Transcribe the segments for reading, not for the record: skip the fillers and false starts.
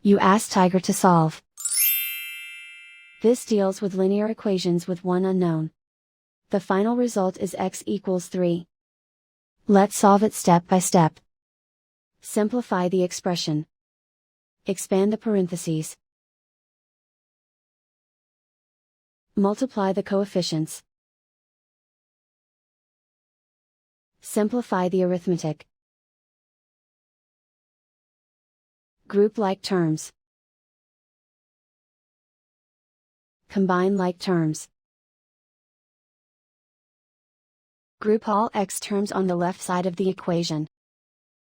You ask Tiger to solve. This deals with linear equations with one unknown. The final result is x equals 3. Let's solve it step by step. Simplify the expression. Expand the parentheses. Multiply the coefficients. Simplify the arithmetic. Group like terms. Combine like terms. Group all x terms on the left side of the equation.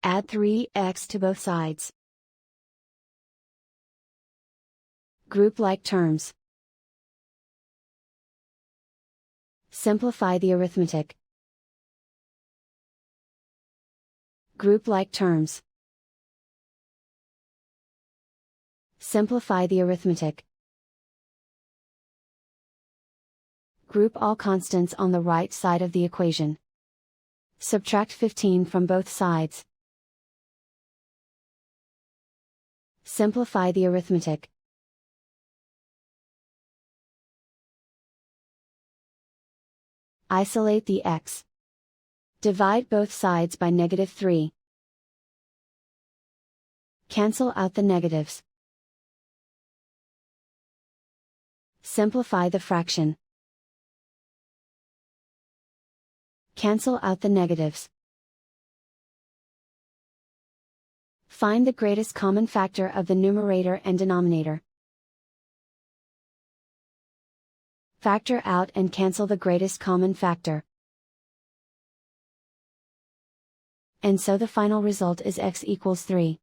Add 3x to both sides. Group like terms. Simplify the arithmetic. Group like terms. Simplify the arithmetic. Group all constants on the right side of the equation. Subtract 15 from both sides. Simplify the arithmetic. Isolate the x. Divide both sides by -3. Cancel out the negatives. Simplify the fraction. Cancel out the negatives. Find the greatest common factor of the numerator and denominator. Factor out and cancel the greatest common factor. And so the final result is x equals 3.